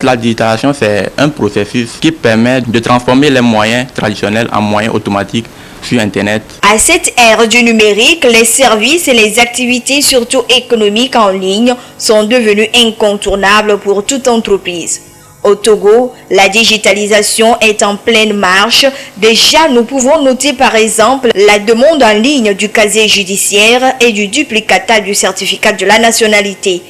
La digitalisation, c'est un processus qui permet de transformer les moyens traditionnels en moyens automatiques sur Internet. À cette ère du numérique, les services et les activités, surtout économiques en ligne, sont devenus incontournables pour toute entreprise. Au Togo, la digitalisation est en pleine marche. Déjà, nous pouvons noter par exemple la demande en ligne du casier judiciaire et du duplicata du certificat de la nationalité.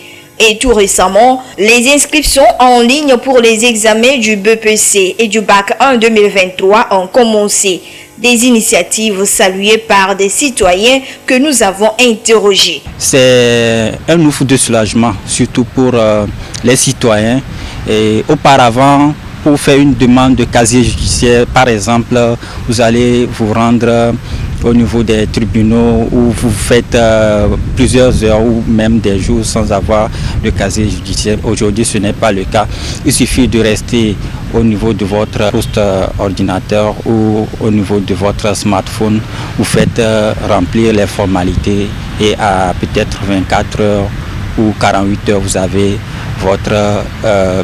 Et tout récemment, les inscriptions en ligne pour les examens du BPC et du Bac 1 2023 ont commencé. Des initiatives saluées par des citoyens que nous avons interrogés. C'est un ouf de soulagement, surtout pour les citoyens. Et auparavant, pour faire une demande de casier judiciaire, par exemple, vous allez vous rendre au niveau des tribunaux où vous faites plusieurs heures ou même des jours sans avoir de casier judiciaire. Aujourd'hui, ce n'est pas le cas. Il suffit de rester au niveau de votre poste ordinateur ou au niveau de votre smartphone. Vous faites remplir les formalités et à peut-être 24 heures ou 48 heures, vous avez votre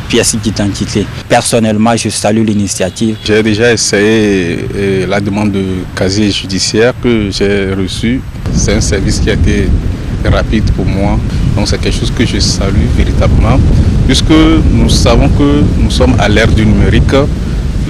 pièce d'identité. Personnellement, je salue l'initiative. J'ai déjà essayé la demande de casier judiciaire que j'ai reçu. C'est un service qui a été rapide pour moi. Donc c'est quelque chose que je salue véritablement. Puisque nous savons que nous sommes à l'ère du numérique,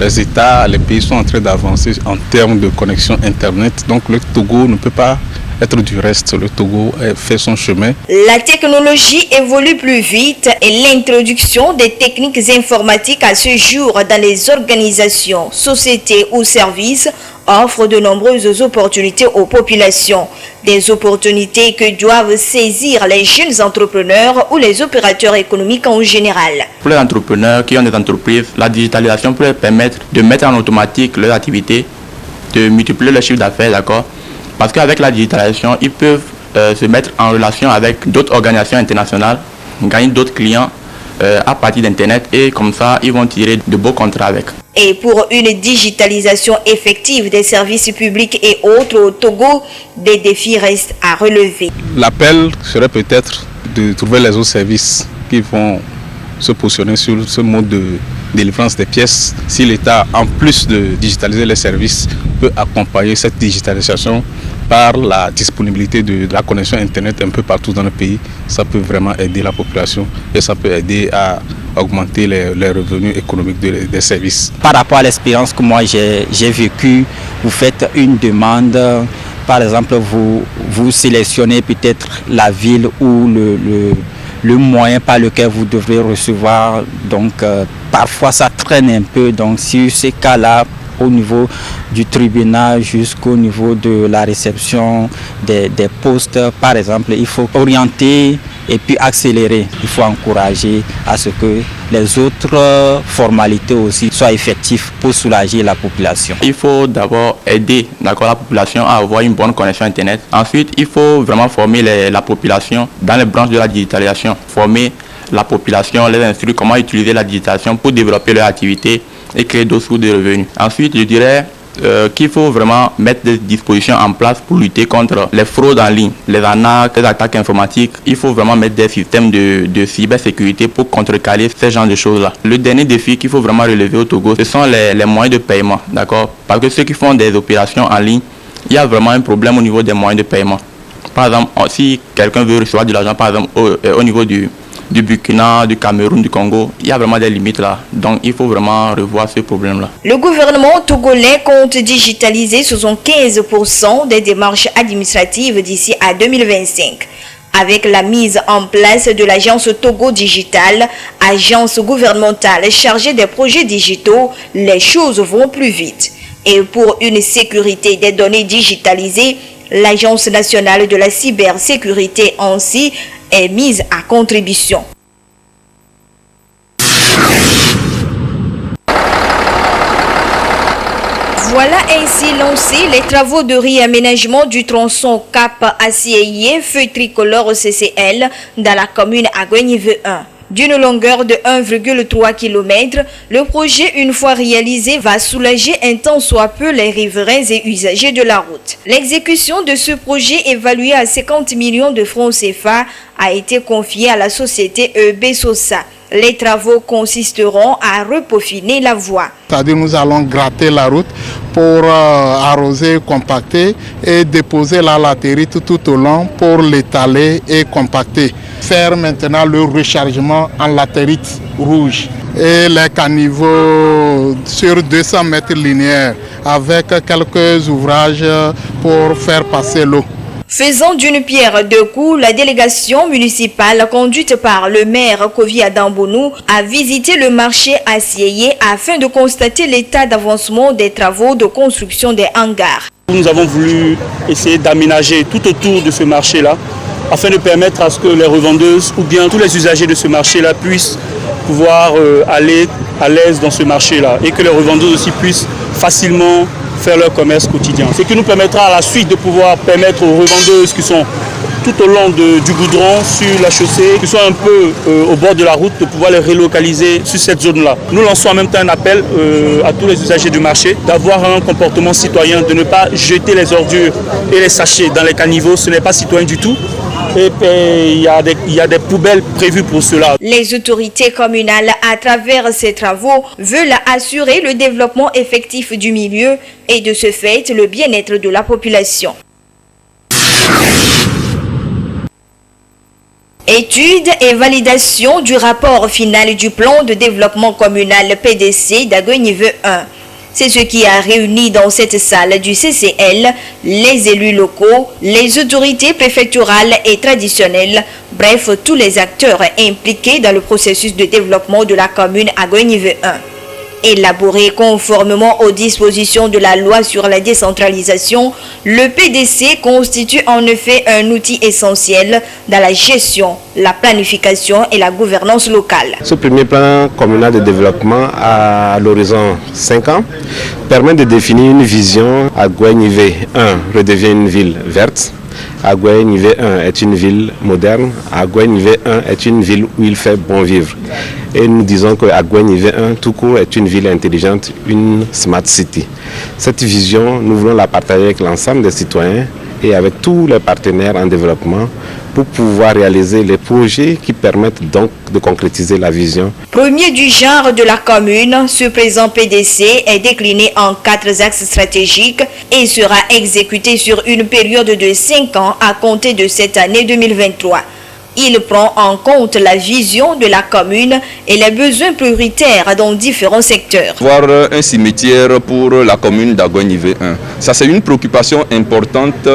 les États, les pays sont en train d'avancer en termes de connexion Internet. Donc le Togo ne peut pas être du reste. Le Togo fait son chemin. La technologie évolue plus vite et l'introduction des techniques informatiques à ce jour dans les organisations, sociétés ou services offre de nombreuses opportunités aux populations. Des opportunités que doivent saisir les jeunes entrepreneurs ou les opérateurs économiques en général. Pour les entrepreneurs qui ont des entreprises, la digitalisation peut leur permettre de mettre en automatique leurs activités, de multiplier leur chiffre d'affaires, d'accord? Parce qu'avec la digitalisation, ils peuvent se mettre en relation avec d'autres organisations internationales, gagner d'autres clients à partir d'Internet et comme ça, ils vont tirer de beaux contrats avec. Et pour une digitalisation effective des services publics et autres au Togo, des défis restent à relever. L'appel serait peut-être de trouver les autres services qui vont se positionner sur ce mode de délivrance des pièces. Si l'État, en plus de digitaliser les services, peut accompagner cette digitalisation par la disponibilité de la connexion Internet un peu partout dans le pays, ça peut vraiment aider la population et ça peut aider à augmenter les revenus économiques des services. Par rapport à l'expérience que moi j'ai vécue, vous faites une demande, par exemple vous sélectionnez peut-être la ville ou le moyen par lequel vous devrez recevoir, donc parfois ça traîne un peu, donc sur ces cas-là, au niveau du tribunal jusqu'au niveau de la réception des postes, par exemple, il faut orienter et puis accélérer. Il faut encourager à ce que les autres formalités aussi soient effectives pour soulager la population. Il faut d'abord aider la population à avoir une bonne connexion Internet. Ensuite, il faut vraiment former la population dans les branches de la digitalisation. Former la population, les instruire comment utiliser la digitalisation pour développer leur activité et créer d'autres sources de revenus. Ensuite, je dirais qu'il faut vraiment mettre des dispositions en place pour lutter contre les fraudes en ligne, les arnaques, les attaques informatiques. Il faut vraiment mettre des systèmes de cybersécurité pour contrecarrer ces genres de choses-là. Le dernier défi qu'il faut vraiment relever au Togo, ce sont les moyens de paiement, d'accord? Parce que ceux qui font des opérations en ligne, il y a vraiment un problème au niveau des moyens de paiement. Par exemple, si quelqu'un veut recevoir de l'argent, par exemple, au niveau du Burkina, du Cameroun, du Congo, il y a vraiment des limites là. Donc il faut vraiment revoir ce problème-là. Le gouvernement togolais compte digitaliser 75% des démarches administratives d'ici à 2025. Avec la mise en place de l'agence Togo Digital, agence gouvernementale chargée des projets digitaux, les choses vont plus vite. Et pour une sécurité des données digitalisées, l'Agence nationale de la cybersécurité ANSSI est mise à contribution. Voilà ainsi lancés les travaux de réaménagement du tronçon Cap-Assieye Feu Tricolore CCL dans la commune Agouenive 1. D'une longueur de 1,3 km, le projet, une fois réalisé, va soulager un tant soit peu les riverains et usagers de la route. L'exécution de ce projet, évalué à 50 millions de francs CFA, a été confiée à la société EB Sosa. Les travaux consisteront à repeaufiner la voie. C'est-à-dire nous allons gratter la route pour arroser, compacter et déposer la latérite tout au long pour l'étaler et compacter. Faire maintenant le rechargement en latérite rouge et les caniveaux sur 200 mètres linéaires avec quelques ouvrages pour faire passer l'eau. Faisant d'une pierre deux coups, la délégation municipale conduite par le maire Kofi Adambounou a visité le marché à Sieyé afin de constater l'état d'avancement des travaux de construction des hangars. Nous avons voulu essayer d'aménager tout autour de ce marché-là afin de permettre à ce que les revendeuses ou bien tous les usagers de ce marché-là puissent pouvoir aller à l'aise dans ce marché-là et que les revendeuses aussi puissent facilement faire leur commerce quotidien. Ce qui nous permettra à la suite de pouvoir permettre aux revendeuses qui sont tout au long du goudron, sur la chaussée, qui sont un peu au bord de la route, de pouvoir les relocaliser sur cette zone-là. Nous lançons en même temps un appel à tous les usagers du marché d'avoir un comportement citoyen, de ne pas jeter les ordures et les sachets dans les caniveaux, ce n'est pas citoyen du tout. Et il y a des poubelles prévues pour cela. Les autorités communales, à travers ces travaux, veulent assurer le développement effectif du milieu et de ce fait le bien-être de la population. Étude et validation du rapport final du plan de développement communal PDC d'Agoy-Niveau 1. C'est ce qui a réuni dans cette salle du CCL les élus locaux, les autorités préfectorales et traditionnelles, bref, tous les acteurs impliqués dans le processus de développement de la commune Agoy-Niveau 1. Élaboré conformément aux dispositions de la loi sur la décentralisation, le PDC constitue en effet un outil essentiel dans la gestion, la planification et la gouvernance locale. Ce premier plan communal de développement à l'horizon 5 ans permet de définir une vision. Agoy-Niveau 1 redevient une ville verte. Agoy-Niveau 1 est une ville moderne. Agoy-Niveau 1 est une ville où il fait bon vivre. Et nous disons que Agoy-Niveau 1 tout court est une ville intelligente, une smart city. Cette vision, nous voulons la partager avec l'ensemble des citoyens et avec tous les partenaires en développement pour pouvoir réaliser les projets qui permettent donc de concrétiser la vision. Premier du genre de la commune, ce présent PDC est décliné en 4 axes stratégiques et sera exécuté sur une période de 5 ans à compter de cette année 2023. Il prend en compte la vision de la commune et les besoins prioritaires dans différents secteurs. Avoir un cimetière pour la commune d'Agoy-Niveau 1, ça c'est une préoccupation importante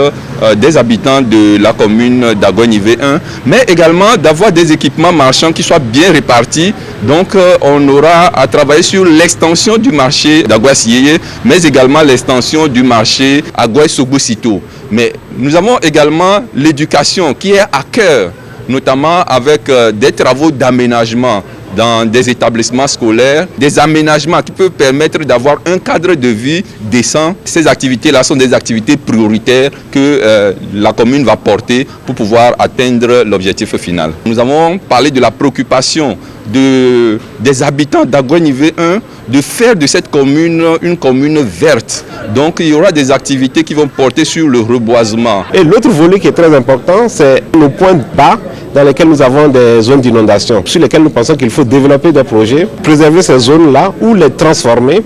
des habitants de la commune d'Agoy-Niveau 1, mais également d'avoir des équipements marchands qui soient bien répartis. Donc on aura à travailler sur l'extension du marché d'Agoy-Sieyé, mais également l'extension du marché Agoy-Sogbo-Sito. Mais nous avons également l'éducation qui est à cœur, notamment avec des travaux d'aménagement dans des établissements scolaires, des aménagements qui peuvent permettre d'avoir un cadre de vie décent. Ces activités-là sont des activités prioritaires que la commune va porter pour pouvoir atteindre l'objectif final. Nous avons parlé de la préoccupation des habitants d'Agoy-Niveau 1 de faire de cette commune une commune verte. Donc il y aura des activités qui vont porter sur le reboisement. Et l'autre volet qui est très important, c'est nos points bas dans lesquels nous avons des zones d'inondation, sur lesquelles nous pensons qu'il faut développer des projets, préserver ces zones-là ou les transformer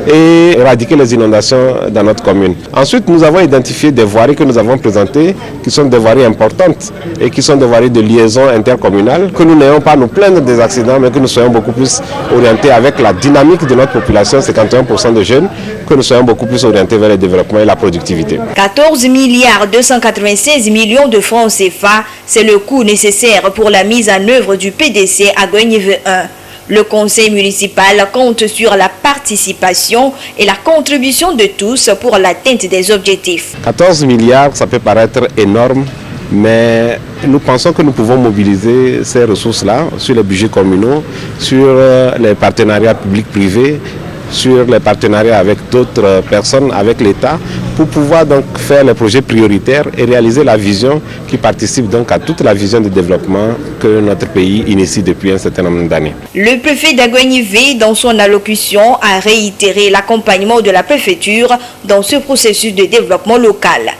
et éradiquer les inondations dans notre commune. Ensuite, nous avons identifié des voiries que nous avons présentées, qui sont des voiries importantes et qui sont des voiries de liaison intercommunale, que nous n'ayons pas à nous plaindre des accidents, mais que nous soyons beaucoup plus orientés avec la dynamique de notre population, 51% de jeunes, que nous soyons beaucoup plus orientés vers le développement et la productivité. 14 milliards 296 millions de francs CFA, c'est le coût nécessaire pour la mise en œuvre du PDC Agoy-Niveau 1. Le conseil municipal compte sur la participation et la contribution de tous pour l'atteinte des objectifs. 14 milliards, ça peut paraître énorme, mais nous pensons que nous pouvons mobiliser ces ressources-là sur les budgets communaux, sur les partenariats publics-privés, sur les partenariats avec d'autres personnes, avec l'État, pour pouvoir donc faire les projets prioritaires et réaliser la vision qui participe donc à toute la vision de développement que notre pays initie depuis un certain nombre d'années. Le préfet d'Agoy-Niveau, dans son allocution, a réitéré l'accompagnement de la préfecture dans ce processus de développement local.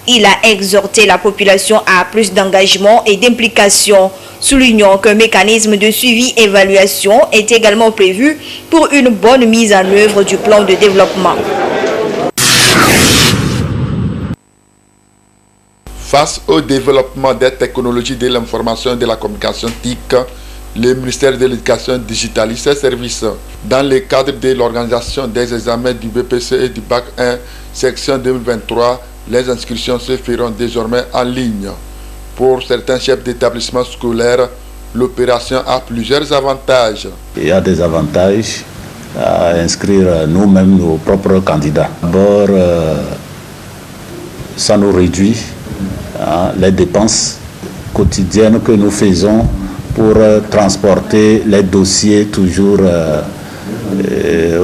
Il a exhorté la population à plus d'engagement et d'implication, soulignant qu'un mécanisme de suivi-évaluation est également prévu pour une bonne mise en œuvre du plan de développement. Face au développement des technologies de l'information et de la communication TIC, le ministère de l'Éducation digitalise ses services. Dans le cadre de l'organisation des examens du BPC et du Bac 1, section 2023, les inscriptions se feront désormais en ligne. Pour certains chefs d'établissement scolaire, l'opération a plusieurs avantages. Il y a des avantages à inscrire nous-mêmes nos propres candidats. D'abord, ça nous réduit les dépenses quotidiennes que nous faisons pour transporter les dossiers toujours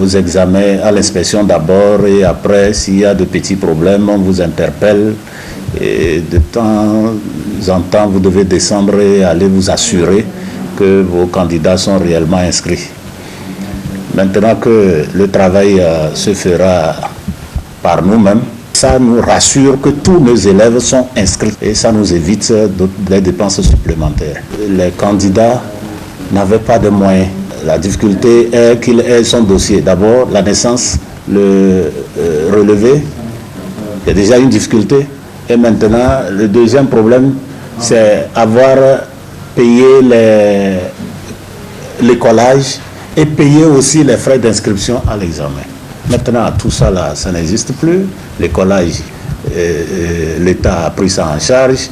aux examens, à l'inspection d'abord, et après, s'il y a de petits problèmes, on vous interpelle. Et de temps en temps, vous devez descendre et aller vous assurer que vos candidats sont réellement inscrits. Maintenant que le travail se fera par nous-mêmes, ça nous rassure que tous nos élèves sont inscrits et ça nous évite des dépenses supplémentaires. Les candidats n'avaient pas de moyens. La difficulté est qu'il ait son dossier. D'abord, la naissance, le relevé, il y a déjà une difficulté. Et maintenant, le deuxième problème, c'est avoir payé l'écolage et payer aussi les frais d'inscription à l'examen. Maintenant, tout ça, là, ça n'existe plus. L'écolage, l'État a pris ça en charge.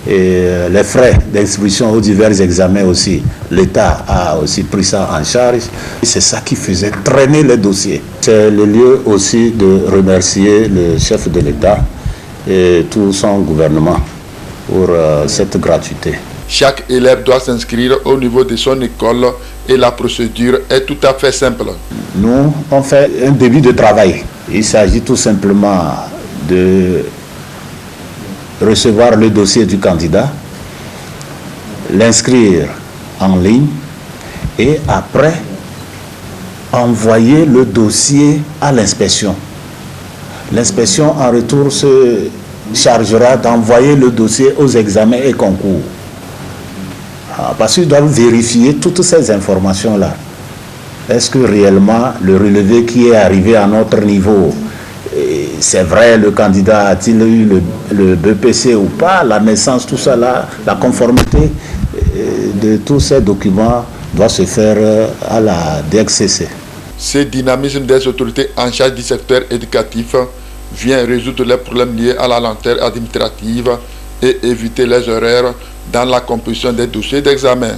Et les frais d'inscription aux divers examens aussi, l'État a aussi pris ça en charge. C'est ça qui faisait traîner les dossiers. C'est le lieu aussi de remercier le chef de l'État et tout son gouvernement pour cette gratuité. Chaque élève doit s'inscrire au niveau de son école et la procédure est tout à fait simple. Nous, on fait un début de travail. Il s'agit tout simplement de recevoir le dossier du candidat, l'inscrire en ligne et après envoyer le dossier à l'inspection. L'inspection en retour se chargera d'envoyer le dossier aux examens et concours. Parce qu'ils doivent vérifier toutes ces informations-là. Est-ce que réellement le relevé qui est arrivé à notre niveau, c'est vrai, le candidat a-t-il eu le BPC ou pas, la naissance, tout ça là, la conformité de tous ces documents doit se faire à la DXCC. Ce dynamisme des autorités en charge du secteur éducatif vient résoudre les problèmes liés à la lenteur administrative et éviter les erreurs dans la composition des dossiers d'examen.